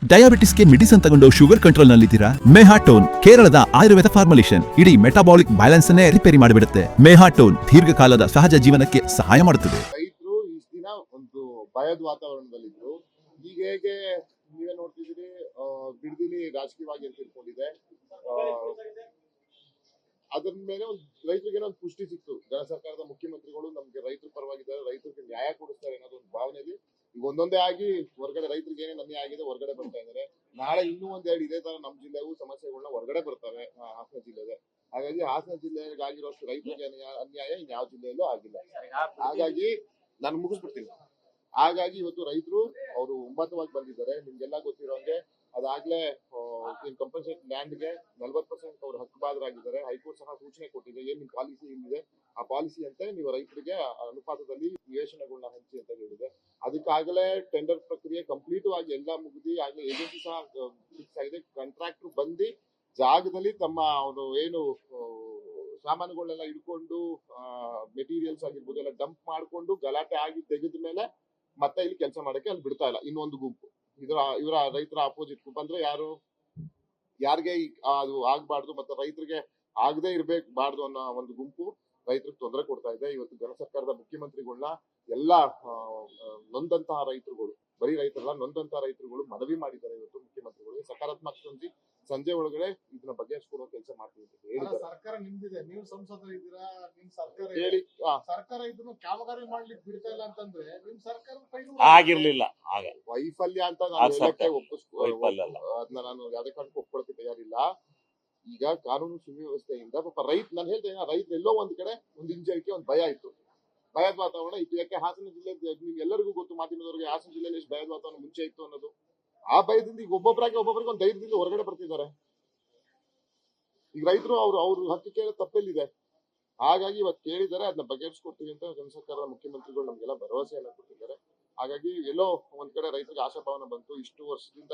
ಡಯಾಬಿಟಿಸ್ಗೆ medicine ತಗೊಂಡು sugar control ನಲ್ಲಿದ್ದೀರಾ? ಮೆಹಾಟೋನ್ ಕೇರಳದ Ayurveda formulation ಇಡೀ ಮೆಟಾಬಾಲಿಕ್ ಬ್ಯಾಲೆನ್ಸ್ ಅನ್ನೇ ರಿಪೇರಿ ಮಾಡಿಬಿಡುತ್ತೆ. ಮೆಹಾಟೋನ್ ದೀರ್ಘಕಾಲದ ಸಹಜ ಜೀವನಕ್ಕೆ ಸಹಾಯ ಮಾಡುತ್ತದೆ. ರೈತರು ಇಷ್ಟು ದಿನ ಒಂದು ಭಯದ ವಾತಾವರಣದಲ್ಲಿದ್ರು. ಈಗ ಹೇಗೆ ನೀವೇ ನೋಡ್ತಿದ್ದೀರಿ, ಬಿಡದಿನಿ ರಾಜಕೀಯವಾಗಿ ಅಂತ ತಿಳ್ಕೊಂಡಿದೆ. ಅದ್ರ ಮೇಲೆ ಒಂದು ರೈತರಿಗೆ ಒಂದು ಪುಷ್ಟಿ ಸಿಕ್ತು. ಜನ ಸರ್ಕಾರದ ಮುಖ್ಯಮಂತ್ರಿಗಳು ನಮ್ಗೆ ರೈತರ ಪರವಾಗಿದ್ದಾರೆ, ರೈತರಿಗೆ ನ್ಯಾಯ ಕೊಡಿಸ್ತಾರೆ ಅನ್ನೋದು ಒಂದು ಭಾವನೆಯಲ್ಲಿ ಈಗ ಒಂದೊಂದೇ ಆಗಿ ಹೊರಗಡೆ ರೈತರಿಗೆ ಏನೇನು ಅನ್ಯಾಯ ಆಗಿದೆ ಹೊರಗಡೆ ಬರ್ತಾ ಇದ್ದಾರೆ. ನಾಳೆ ಇನ್ನೂ ಒಂದೆರಡು ಇದೇ ತರ ನಮ್ಮ ಜಿಲ್ಲೆಗೂ ಸಮಸ್ಯೆಗಳನ್ನ ಹೊರಗಡೆ ಬರ್ತವೆ ಹಾಸನ ಜಿಲ್ಲೆಗೆ. ಹಾಗಾಗಿ ಹಾಸನ ಜಿಲ್ಲೆಗೆ ಆಗಿರೋಷ್ಟು ರೈತರಿಗೆ ಅನ್ಯಾಯ ಇನ್ಯಾವ ಜಿಲ್ಲೆಯಲ್ಲೂ ಆಗಿಲ್ಲ. ಹಾಗಾಗಿ ನಾನು ಮುಗಿಸ್ಬಿಡ್ತೀನಿ. ಹಾಗಾಗಿ ಇವತ್ತು ರೈತರು ಅವರು ಒಂಬತ್ತವಾಗಿ ಬಂದಿದ್ದಾರೆ. ನಿಮ್ಗೆಲ್ಲ ಗೊತ್ತಿರೋಂಗೆ ಅದಾಗ್ಲೇ ಕಂಪಲ್ಸರಿ ಲ್ಯಾಂಡ್ಗೆ 40% ಅವರು ಹಕ್ಕುಬಾದರಾಗಿದ್ದಾರೆ. ಹೈಕೋರ್ಟ್ ಸಹ ಸೂಚನೆ ಕೊಟ್ಟಿದೆ, ಏನ್ ನಿಮ್ ಪಾಲಿಸಿ ಏನಿದೆ ಆ ಪಾಲಿಸಿ ಅಂತೆ ನೀವು ರೈತರಿಗೆ ಅನುಪಾತದಲ್ಲಿ ನಿವೇಶನಗಳನ್ನ ಹಂಚಿ ಅಂತ ಹೇಳಿದೆ. ಅದಕ್ಕಾಗಲೇ ಟೆಂಡರ್ ಪ್ರಕ್ರಿಯೆ ಕಂಪ್ಲೀಟ್ ಆಗಿ ಎಲ್ಲ ಮುಗಿದಿ, ಆಗ್ಲೇ ಏಜೆನ್ಸಿ ಸಹ ಫಿಕ್ಸ್ ಆಗಿದೆ. ಕಾಂಟ್ರಾಕ್ಟರ್ ಬಂದು ಜಾಗದಲ್ಲಿ ತಮ್ಮ ಅವರು ಏನು ಸಾಮಾನುಗಳನ್ನೆಲ್ಲ ಇಟ್ಕೊಂಡು ಮೆಟೀರಿಯಲ್ಸ್ ಆಗಿರ್ಬೋದು ಎಲ್ಲ ಡಂಪ್ ಮಾಡ್ಕೊಂಡು ಗಲಾಟೆ ಆಗಿ ತೆಗೆದ ಮೇಲೆ ಮತ್ತೆ ಇಲ್ಲಿ ಕೆಲಸ ಮಾಡಕ್ಕೆ ಅಲ್ಲಿ ಬಿಡ್ತಾ ಇಲ್ಲ ಇನ್ನೊಂದು ಗುಂಪು. ಇವರ ರೈತರ ಅಪೋಸಿಟ್ ಗುಂಪು ಅಂದ್ರೆ ಯಾರಿಗೆ ಅದು ಆಗ್ಬಾರ್ದು ಮತ್ತೆ ರೈತರಿಗೆ ಆಗದೆ ಇರ್ಬೇಕಬಾರ್ದು ಅನ್ನೋ ಒಂದು ಗುಂಪು ರೈತರಿಗೆ ತೊಂದರೆ ಕೊಡ್ತಾ ಇದೆ. ಇವತ್ತು ಜನ ಸರ್ಕಾರದ ಮುಖ್ಯಮಂತ್ರಿಗಳನ್ನ ಎಲ್ಲಾ ನೊಂದಂತಹ ರೈತರುಗಳು, ಬರೀ ರೈತರಲ್ಲ ನೊಂದಂತಹ ರೈತರುಗಳು ಮನವಿ ಮಾಡಿದ್ದಾರೆ. ಇವತ್ತು ಮುಖ್ಯಮಂತ್ರಿಗಳಿಗೆ ಸಕಾರಾತ್ಮಕ ಸಂಜೆ ಒಳಗಡೆ ಇದನ್ನ ಬಗೆಹರಿಸಿಕೊಡುವ ಕೆಲಸ ಮಾಡ್ತೀವಿ ಅಂತ ಹೇಳಿದ್ದಾರೆ. ಸರ್ಕಾರ ನಿಮ್ದಿದೆ, ನೀವು ಸಂಸದರು ಇದ್ದೀರಾ, ನಿಮ್ ಸರ್ಕಾರ ಹೇಳಿ ಸರ್ಕಾರ ಇದನ್ನು ಕಾಮಗಾರಿ ಮಾಡ್ಲಿಕ್ಕೆ ಬಿಡ್ತಾ ಇಲ್ಲ ಅಂತಂದ್ರೆ ನಿಮ್ ಸರ್ಕಾರ ಆಗಿರ್ಲಿಲ್ಲ. ಆಗ ವೈಫಲ್ಯ ಅಂತ ನಾನು ಅದನ್ನ ನಾನು ಯಾವ್ದೇ ಕಾರಣಕ್ಕೂ ಒಪ್ಕೊಳ್ಳೋಕೆ ತಯಾರಿಲ್ಲ. ಈಗ ಕಾನೂನು ಸುವ್ಯವಸ್ಥೆಯಿಂದ ಪಾಪ ನಾನು ಹೇಳ್ತೇನೆ, ರೈತರು ಎಲ್ಲೋ ಒಂದ್ ಕಡೆ ಒಂದು ಹಿಂಜರಿಕೆ, ಒಂದು ಭಯ ಇತ್ತು, ಭಯದ ವಾತಾವರಣ ಇತ್ತು. ಯಾಕೆ ಹಾಸನ ಜಿಲ್ಲೆ ನಿಮ್ಗೆ ಎಲ್ಲರಿಗೂ ಗೊತ್ತು, ಮಾಧ್ಯಮದವರಿಗೆ ಹಾಸನ ಜಿಲ್ಲೆಯಲ್ಲಿ ಎಷ್ಟು ಭಯದ ವಾತಾವರಣ ಮುಂಚೆ ಇತ್ತು ಅನ್ನೋದು. ಆ ಭಯದಿಂದ ಈಗ ಒಬ್ಬೊಬ್ಬರಿಗೆ ಒಂದು ಧೈರ್ಯದಿಂದ ಹೊರಗಡೆ ಬರ್ತಿದ್ದಾರೆ. ಈಗ ರೈತರು ಅವ್ರ ಹಕ್ಕು ಕೇಳೋ ತಪ್ಪೆಲ್ಲಿದೆ. ಹಾಗಾಗಿ ಇವತ್ತು ಕೇಳಿದ್ದಾರೆ, ಅದನ್ನ ಬಗೆಹರಿಸ್ಕೊಡ್ತೀವಿ ಅಂತ ಜನ ಸರ್ಕಾರದ ಮುಖ್ಯಮಂತ್ರಿಗಳು ನಮ್ಗೆಲ್ಲ ಭರವಸೆಯನ್ನ ಕೊಟ್ಟಿದ್ದಾರೆ. ಹಾಗಾಗಿ ಎಲ್ಲೋ ಒಂದ್ ಕಡೆ ರೈತರಿಗೆ ಆಶಾಭಾವನೆ ಬಂತು. ಇಷ್ಟು ವರ್ಷದಿಂದ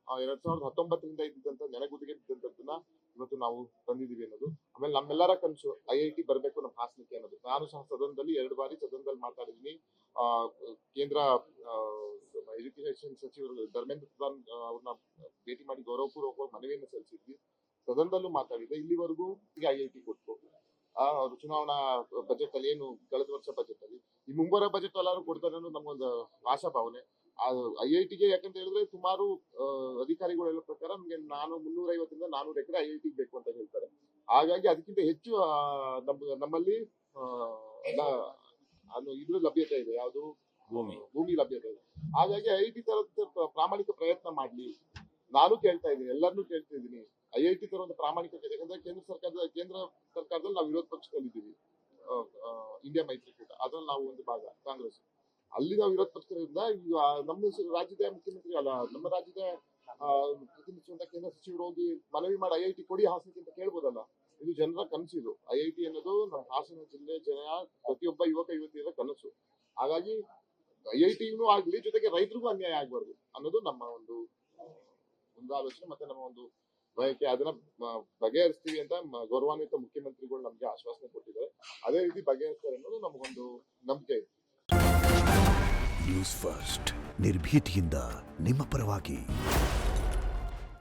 2019ರಿಂದ ಇದ್ದಂತ ನೆನೆಗುದಿಗೆ ಬಿದ್ದಂತದ್ದನ್ನ ಇವತ್ತು ನಾವು ತಂದಿದೀವಿ ಅನ್ನೋದು. ಆಮೇಲೆ ನಮ್ಮೆಲ್ಲರ ಕನಸು IIT ಬರ್ಬೇಕು ನಮ್ಮ ಹಾಸನಕ್ಕೆ ಅನ್ನೋದು. ನಾನು ಸಹ ಸದನದಲ್ಲಿ 2 ಬಾರಿ ಸದನದಲ್ಲಿ ಮಾತಾಡಿದೀನಿ. ಕೇಂದ್ರ ಎಜುಕೇಶನ್ ಸಚಿವರು ಧರ್ಮೇಂದ್ರ ಪ್ರಧಾನ್ ಅವ್ರನ್ನ ಭೇಟಿ ಮಾಡಿ ಗೌರವಪೂರ್ವಕವಾಗಿ ಮನವಿಯನ್ನು ಸಲ್ಲಿಸಿದ್ವಿ. ಸದನದಲ್ಲೂ ಮಾತಾಡಿದೆ. ಇಲ್ಲಿವರೆಗೂ ಈಗ IIT ಕೊಟ್ಟು ಅವರು ಚುನಾವಣಾ ಬಜೆಟ್ ಅಲ್ಲಿ ಏನು ಕಳೆದ ವರ್ಷ ಬಜೆಟ್ ಅಲ್ಲಿ ಈ ಮುಂಬರುವ ಬಜೆಟ್ ಎಲ್ಲರೂ ಕೊಡ್ತಾರೆ ಅನ್ನೋದು ನಮ್ಗೊಂದು ಆಶಾಭಾವನೆ. IITಗೆ ಯಾಕಂತ ಹೇಳಿದ್ರೆ ಸುಮಾರು ಅಧಿಕಾರಿಗಳು ಹೇಳೋ ಪ್ರಕಾರ ನಮ್ಗೆ 350ರಿಂದ 400 ಎಕರೆ IIT ಬೇಕು ಅಂತ ಹೇಳ್ತಾರೆ. ಹಾಗಾಗಿ ಅದಕ್ಕಿಂತ ಹೆಚ್ಚು ನಮ್ಮಲ್ಲಿ ಇದ್ರ ಲಭ್ಯತೆ ಇದೆ, ಯಾವುದು ಭೂಮಿ ಲಭ್ಯತೆ ಇದೆ. ಹಾಗಾಗಿ IIT ತರದ ಪ್ರಾಮಾಣಿಕ ಪ್ರಯತ್ನ ಮಾಡ್ಲಿ ನಾನು ಕೇಳ್ತಾ ಇದ್ದೀನಿ, ಎಲ್ಲರನ್ನೂ ಕೇಳ್ತಾ ಇದ್ದೀನಿ. IIT ತರ ಒಂದು ಪ್ರಾಮಾಣಿಕ, ಯಾಕಂದ್ರೆ ಕೇಂದ್ರ ಸರ್ಕಾರದಲ್ಲಿ ನಾವು ವಿರೋಧ ಪಕ್ಷದಲ್ಲಿದ್ದೀವಿ, ಇಂಡಿಯಾ ಮೈತ್ರಿಕೂಟ, ಅದ್ರಲ್ಲಿ ನಾವು ಒಂದು ಭಾಗ ಕಾಂಗ್ರೆಸ್. ಅಲ್ಲಿ ನಾವು ವಿರೋಧ ಪಕ್ಷದಿಂದ ಈಗ ನಮ್ಮ ರಾಜ್ಯದ ಮುಖ್ಯಮಂತ್ರಿ ಅಲ್ಲ, ನಮ್ಮ ರಾಜ್ಯದ ಪ್ರತಿನಿಧಿಸುವಂತ ಕೇಂದ್ರ ಸಚಿವರು ಹೋಗಿ ಮನವಿ ಮಾಡಿ IIT ಕೊಡಿ ಹಾಸನಕ್ಕೆ ಅಂತ ಕೇಳ್ಬೋದಲ್ಲ. ಇದು ಜನರ ಕನಸು. ಇದು IIT ಅನ್ನೋದು ನಮ್ಮ ಹಾಸನ ಜಿಲ್ಲೆ ಜನ ಪ್ರತಿಯೊಬ್ಬ ಯುವಕ ಯುವತಿಯರ ಕನಸು. ಹಾಗಾಗಿ IITನೂ ಆಗ್ಲಿ, ಜೊತೆಗೆ ರೈತರಿಗೂ ಅನ್ಯಾಯ ಆಗ್ಬಾರ್ದು ಅನ್ನೋದು ನಮ್ಮ ಒಂದು ಆಲೋಚನೆ ಮತ್ತೆ ನಮ್ಮ ಒಂದು ಬಯಕೆ. ಅದನ್ನ ಬಗೆಹರಿಸ್ತೀವಿ ಅಂತ ಗೌರವಾನ್ವಿತ ಮುಖ್ಯಮಂತ್ರಿಗಳು ನಮ್ಗೆ ಆಶ್ವಾಸನೆ ಕೊಟ್ಟಿದ್ದಾರೆ. ಅದೇ ರೀತಿ ಬಗೆಹರಿಸ್ತಾರೆ ಅನ್ನೋದು ನಮಗೊಂದು ನಂಬಿಕೆ ಇದೆ. ನ್ಯೂಸ್ ಫಸ್ಟ್, ನಿರ್ಭೀತಿಯಿಂದ ನಿಮ್ಮ ಪರವಾಗಿ.